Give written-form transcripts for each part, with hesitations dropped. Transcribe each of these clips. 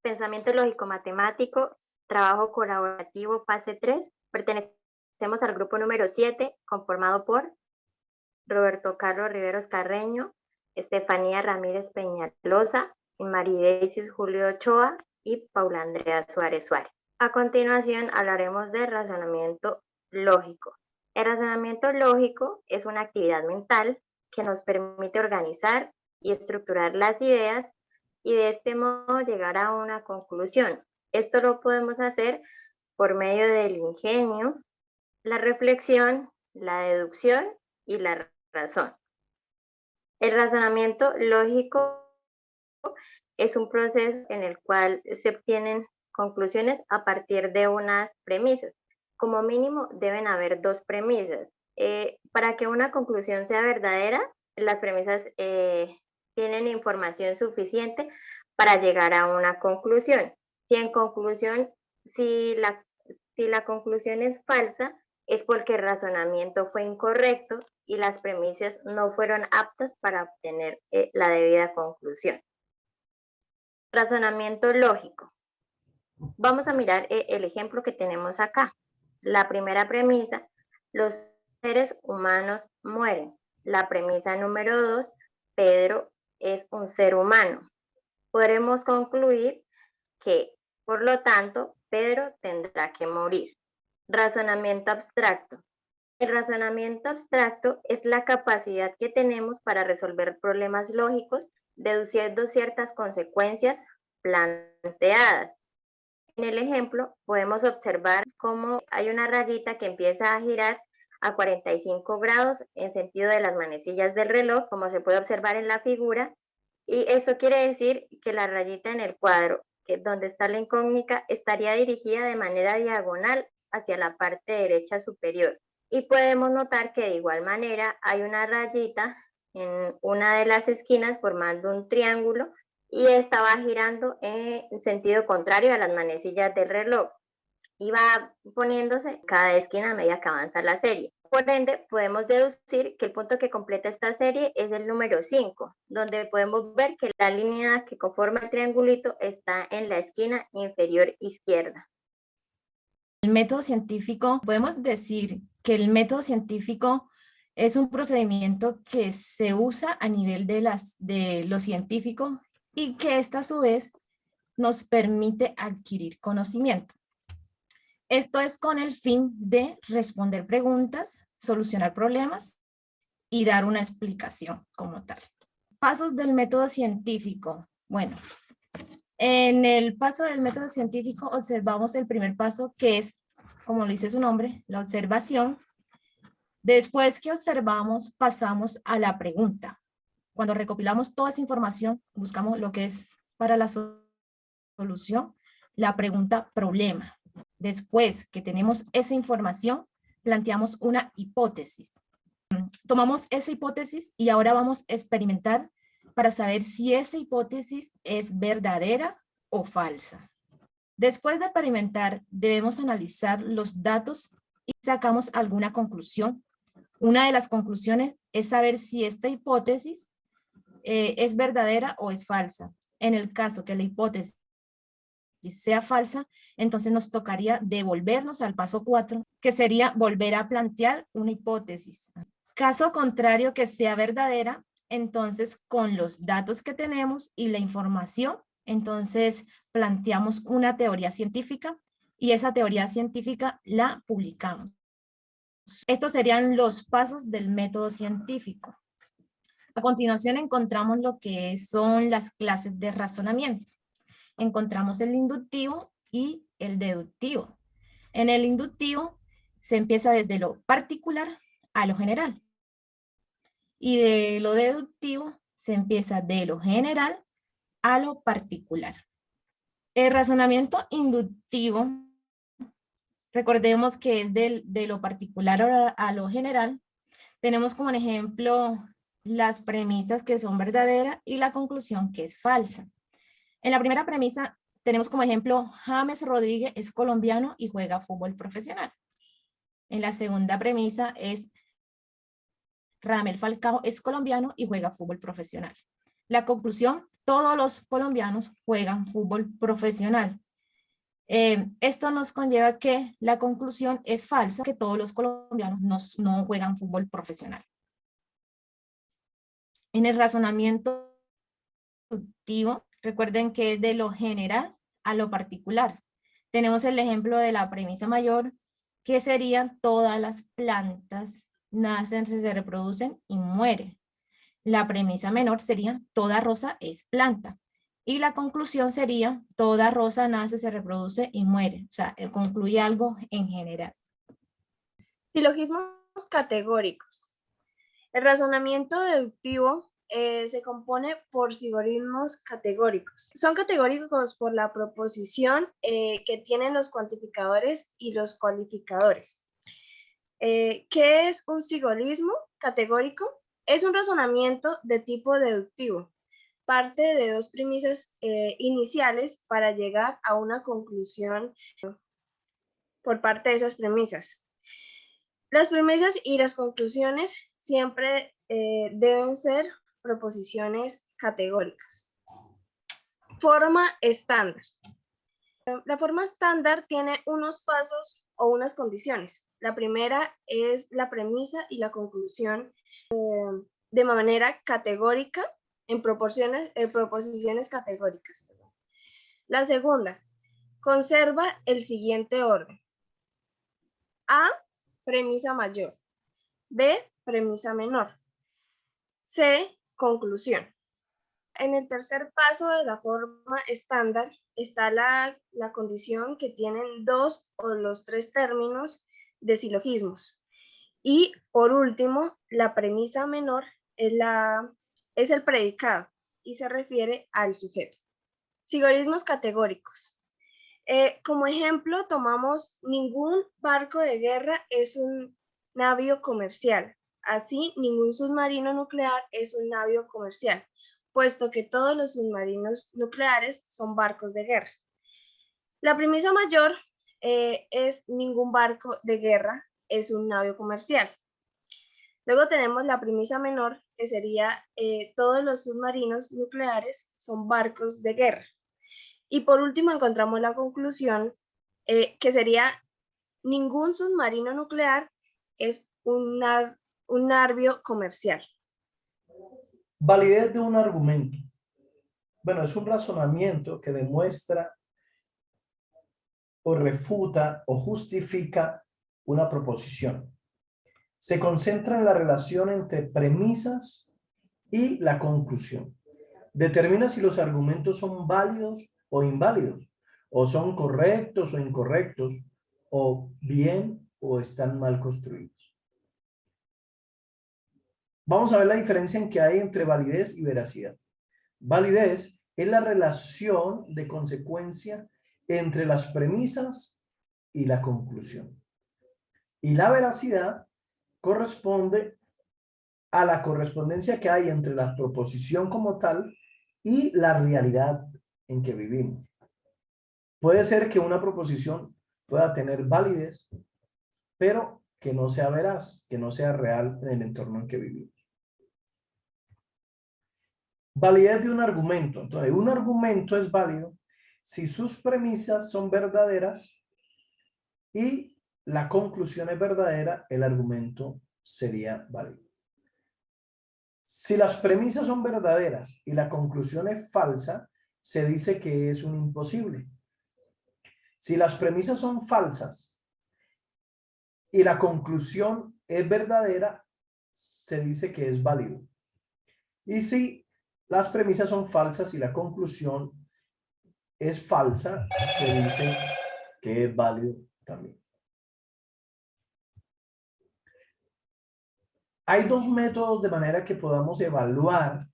Pensamiento lógico matemático, trabajo colaborativo, fase 3. Pertenecemos al grupo número 7, conformado por Roberto Carlos Riveros Carreño, Estefanía Ramírez Peñalosa, Maridesis Julio Ochoa y Paula Andrea Suárez Suárez. A continuación hablaremos de razonamiento lógico. El razonamiento lógico es una actividad mental que nos permite organizar y estructurar las ideas y de este modo llegar a una conclusión. Esto lo podemos hacer por medio del ingenio, la reflexión, la deducción y la razón. El razonamiento lógico es un proceso en el cual se obtienen conclusiones a partir de unas premisas. Como mínimo deben haber 2 premisas. Para que una conclusión sea verdadera, las premisas tienen información suficiente para llegar a una conclusión. Si la conclusión es falsa, es porque el razonamiento fue incorrecto y las premisas no fueron aptas para obtener la debida conclusión. Razonamiento lógico. Vamos a mirar el ejemplo que tenemos acá. La primera premisa, los seres humanos mueren. La premisa número 2, Pedro es un ser humano. Podremos concluir que, por lo tanto, Pedro tendrá que morir. Razonamiento abstracto. El razonamiento abstracto es la capacidad que tenemos para resolver problemas lógicos deduciendo ciertas consecuencias planteadas. En el ejemplo podemos observar cómo hay una rayita que empieza a girar a 45 grados en sentido de las manecillas del reloj, como se puede observar en la figura, y eso quiere decir que la rayita en el cuadro, donde está la incógnita, estaría dirigida de manera diagonal hacia la parte derecha superior. Y podemos notar que de igual manera hay una rayita en una de las esquinas formando un triángulo y esta va girando en sentido contrario a las manecillas del reloj y va poniéndose cada esquina a medida que avanza la serie. Por ende, podemos deducir que el punto que completa esta serie es el número 5, donde podemos ver que la línea que conforma el triangulito está en la esquina inferior izquierda. El método científico, podemos decir que el método científico es un procedimiento que se usa a nivel de lo científico y que esta a su vez nos permite adquirir conocimiento. Esto es con el fin de responder preguntas, solucionar problemas y dar una explicación como tal. Pasos del método científico. Bueno, en el paso del método científico observamos el primer paso que es, como lo dice su nombre, la observación. Después que observamos, pasamos a la pregunta. Cuando recopilamos toda esa información, buscamos lo que es para la solución, la pregunta problema. Después que tenemos esa información, planteamos una hipótesis. Tomamos esa hipótesis y ahora vamos a experimentar para saber si esa hipótesis es verdadera o falsa. Después de experimentar, debemos analizar los datos y sacamos alguna conclusión. Una de las conclusiones es saber si esta hipótesis es verdadera o es falsa. En el caso que la hipótesis sea falsa, entonces nos tocaría devolvernos al paso 4, que sería volver a plantear una hipótesis. Caso contrario que sea verdadera, entonces con los datos que tenemos y la información, entonces planteamos una teoría científica y esa teoría científica la publicamos. Estos serían los pasos del método científico. A continuación encontramos lo que son las clases de razonamiento. Encontramos el inductivo y el deductivo. En el inductivo se empieza desde lo particular a lo general. Y de lo deductivo se empieza de lo general a lo particular. El razonamiento inductivo, recordemos que es de lo particular a lo general. Tenemos como ejemplo las premisas que son verdaderas y la conclusión que es falsa. En la primera premisa tenemos como ejemplo James Rodríguez es colombiano y juega fútbol profesional. En la segunda premisa es Radamel Falcao es colombiano y juega fútbol profesional. La conclusión, todos los colombianos juegan fútbol profesional. Esto nos conlleva que la conclusión es falsa, que todos los colombianos no juegan fútbol profesional. En el razonamiento deductivo, recuerden que es de lo general a lo particular. Tenemos el ejemplo de la premisa mayor, que serían todas las plantas nacen, se reproducen y mueren. La premisa menor sería toda rosa es planta. Y la conclusión sería toda rosa nace, se reproduce y muere. O sea, concluye algo en general. Silogismos categóricos. El razonamiento deductivo se compone por silogismos categóricos. Son categóricos por la proposición que tienen los cuantificadores y los cualificadores. ¿Qué es un silogismo categórico? Es un razonamiento de tipo deductivo. Parte de dos premisas iniciales para llegar a una conclusión por parte de esas premisas. Las premisas y las conclusiones siempre deben ser proposiciones categóricas. Forma estándar. La forma estándar tiene unos pasos o unas condiciones. La primera es la premisa y la conclusión de manera categórica en proposiciones categóricas. La segunda, conserva el siguiente orden. A, premisa mayor. B, premisa menor. C, conclusión. En el tercer paso de la forma estándar está la condición que tienen dos o los tres términos de silogismos. Y por último, la premisa menor es el predicado y se refiere al sujeto. Silogismos categóricos. Como ejemplo, tomamos ningún barco de guerra es un navío comercial. Así, ningún submarino nuclear es un navío comercial, puesto que todos los submarinos nucleares son barcos de guerra. La premisa mayor es ningún barco de guerra es un navío comercial. Luego tenemos la premisa menor, que sería todos los submarinos nucleares son barcos de guerra. Y por último encontramos la conclusión, que sería ningún submarino nuclear es un navío comercial. Validez de un argumento. Bueno, es un razonamiento que demuestra o refuta o justifica una proposición. Se concentra en la relación entre premisas y la conclusión. Determina si los argumentos son válidos o inválidos, o son correctos o incorrectos, o bien o están mal construidos. Vamos a ver la diferencia en que hay entre validez y veracidad. Validez es la relación de consecuencia entre las premisas y la conclusión. Y la veracidad corresponde a la correspondencia que hay entre la proposición como tal y la realidad en que vivimos. Puede ser que una proposición pueda tener validez, pero que no sea veraz, que no sea real en el entorno en que vivimos. Validez de un argumento. Entonces, un argumento es válido si sus premisas son verdaderas y la conclusión es verdadera, el argumento sería válido. Si las premisas son verdaderas y la conclusión es falsa, se dice que es un imposible. Si las premisas son falsas y la conclusión es verdadera, se dice que es válido. Y si las premisas son falsas y la conclusión es falsa, se dice que es válido también. Hay dos métodos de manera que podamos evaluar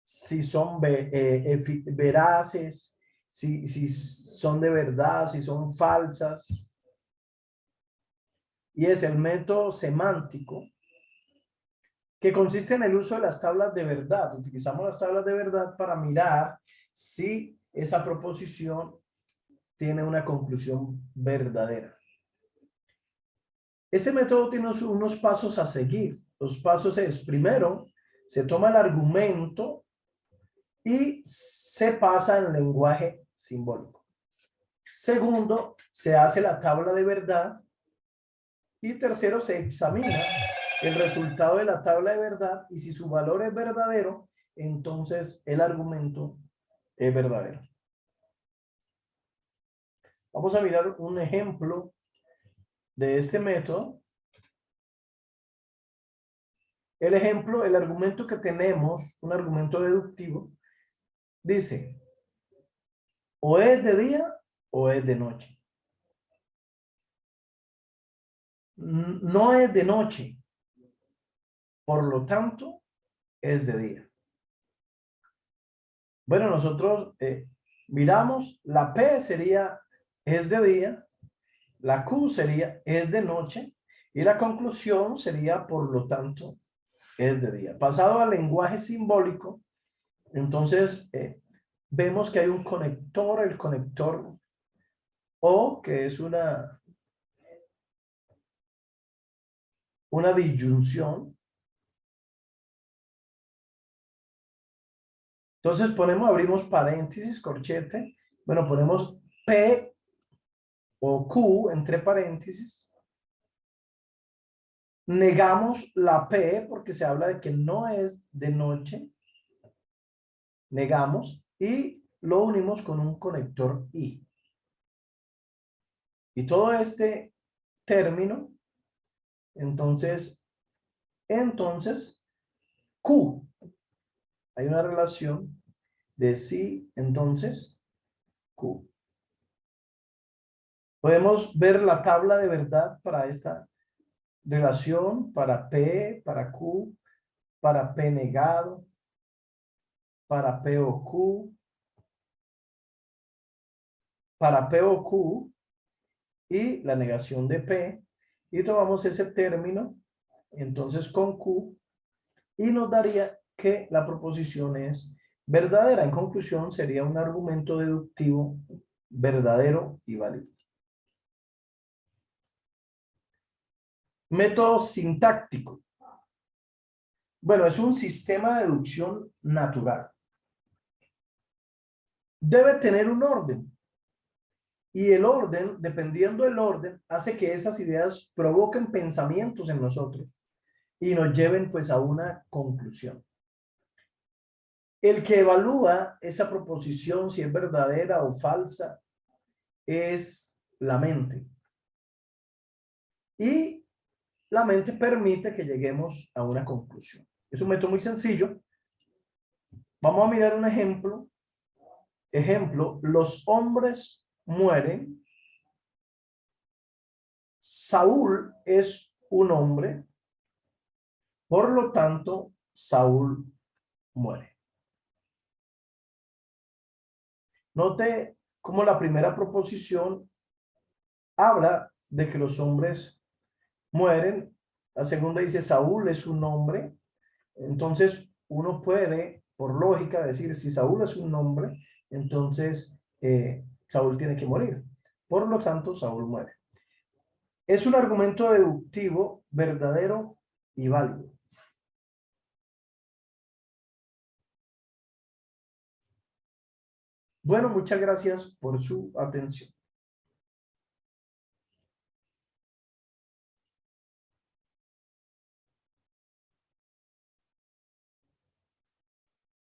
si son veraces, si son de verdad, si son falsas. Y es el método semántico, que consiste en el uso de las tablas de verdad. Utilizamos las tablas de verdad para mirar si esa proposición tiene una conclusión verdadera. Este método tiene unos pasos a seguir. Los pasos es, primero, Se toma el argumento y se pasa al lenguaje simbólico. Segundo, se hace la tabla de verdad. Y tercero, se examina el resultado de la tabla de verdad y si su valor es verdadero, entonces el argumento es verdadero. Vamos a mirar un ejemplo de este método. El ejemplo, el argumento que tenemos, un argumento deductivo, dice, o es de día o es de noche. No es de noche, por lo tanto, es de día. Bueno, nosotros miramos, la P sería es de día, la Q sería es de noche y la conclusión sería por lo tanto es de día. Pasado al lenguaje simbólico, entonces vemos que hay un conector, el conector O, que es una disyunción. Entonces abrimos paréntesis, corchete. Bueno, ponemos P o Q entre paréntesis. Negamos la P porque se habla de que no es de noche. Negamos y lo unimos con un conector I. Y todo este término, entonces, Q. Hay una relación de sí, entonces, Q. Podemos ver la tabla de verdad para esta relación, para P, para Q, para P negado, para P o Q, para P o Q y la negación de P. Y tomamos ese término, entonces con Q, y nos daría que la proposición es verdadera. En conclusión, sería un argumento deductivo verdadero y válido. Método sintáctico. Bueno, es un sistema de deducción natural. Debe tener un orden. Y el orden, dependiendo del orden, hace que esas ideas provoquen pensamientos en nosotros y nos lleven pues a una conclusión. El que evalúa esa proposición, si es verdadera o falsa, es la mente. Y la mente permite que lleguemos a una conclusión. Es un método muy sencillo. Vamos a mirar un ejemplo. Ejemplo, los hombres mueren. Saúl es un hombre. Por lo tanto, Saúl muere. Note cómo la primera proposición habla de que los hombres mueren. La segunda dice Saúl es un hombre. Entonces uno puede, por lógica, decir si Saúl es un hombre, entonces Saúl tiene que morir. Por lo tanto, Saúl muere. Es un argumento deductivo verdadero y válido. Bueno, muchas gracias por su atención.